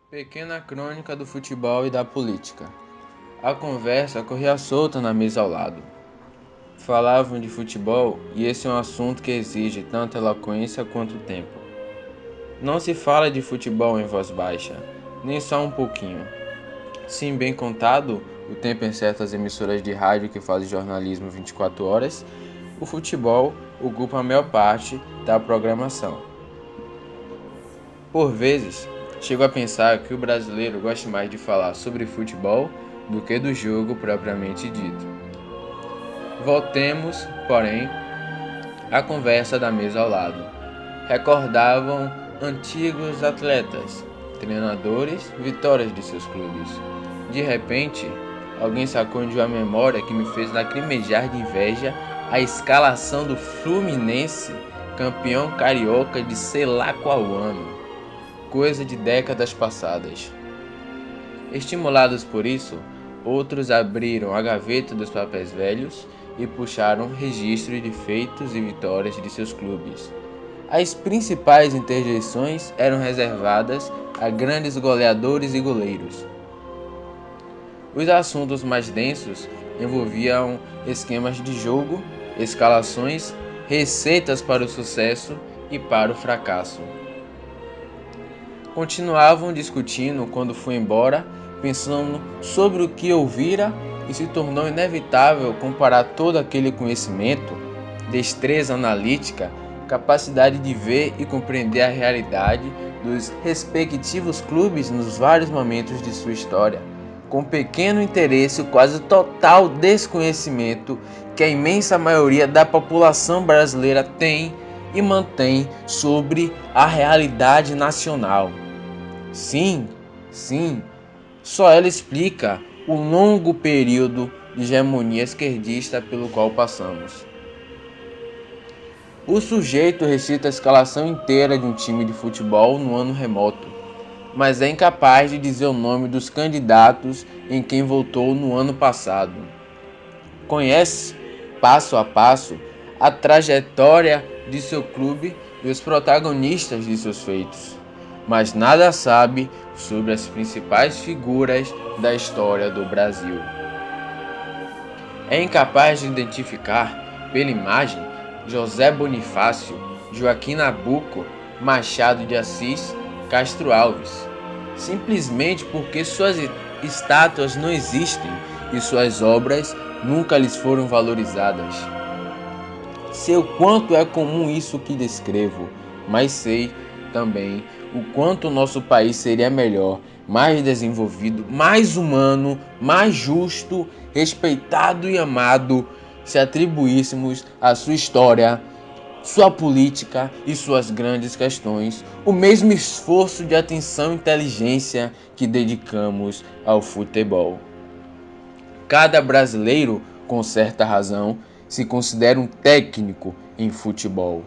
Pequena crônica do futebol e da política. A conversa corria solta na mesa ao lado. Falavam de futebol e esse é um assunto que exige tanto eloquência quanto tempo. Não se fala de futebol em voz baixa, nem só um pouquinho. Sim, bem contado, o tempo em certas emissoras de rádio que fazem jornalismo 24 horas, o futebol ocupa a maior parte da programação. Por vezes, chego a pensar que o brasileiro gosta mais de falar sobre futebol do que do jogo propriamente dito. Voltemos, porém, à conversa da mesa ao lado. Recordavam antigos atletas, treinadores, vitórias de seus clubes. De repente, alguém sacou de uma memória que me fez lacrimejar de inveja a escalação do Fluminense, campeão carioca de sei lá qual ano. Coisa de décadas passadas. Estimulados por isso, outros abriram a gaveta dos papéis velhos e puxaram registro de feitos e vitórias de seus clubes. As principais interjeições eram reservadas a grandes goleadores e goleiros. Os assuntos mais densos envolviam esquemas de jogo, escalações, receitas para o sucesso e para o fracasso. Continuavam discutindo quando fui embora, pensando sobre o que ouvira e se tornou inevitável comparar todo aquele conhecimento, destreza analítica, capacidade de ver e compreender a realidade dos respectivos clubes nos vários momentos de sua história, com pequeno interesse e quase total desconhecimento que a imensa maioria da população brasileira tem e mantém sobre a realidade nacional. Sim, só ela explica o longo período de hegemonia esquerdista pelo qual passamos. O sujeito recita a escalação inteira de um time de futebol no ano remoto, mas é incapaz de dizer o nome dos candidatos em quem votou no ano passado. Conhece, passo a passo, a trajetória de seu clube e os protagonistas de seus feitos, mas nada sabe sobre as principais figuras da história do Brasil. É incapaz de identificar, pela imagem, José Bonifácio, Joaquim Nabuco, Machado de Assis, Castro Alves, simplesmente porque suas estátuas não existem e suas obras nunca lhes foram valorizadas. Sei o quanto é comum isso que descrevo, mas sei também o quanto o nosso país seria melhor, mais desenvolvido, mais humano, mais justo, respeitado e amado se atribuíssemos à sua história, sua política e suas grandes questões o mesmo esforço de atenção e inteligência que dedicamos ao futebol. Cada brasileiro, com certa razão, se considera um técnico em futebol.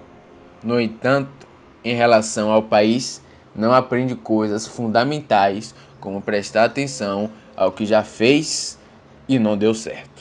No entanto, em relação ao país, não aprende coisas fundamentais como prestar atenção ao que já fez e não deu certo.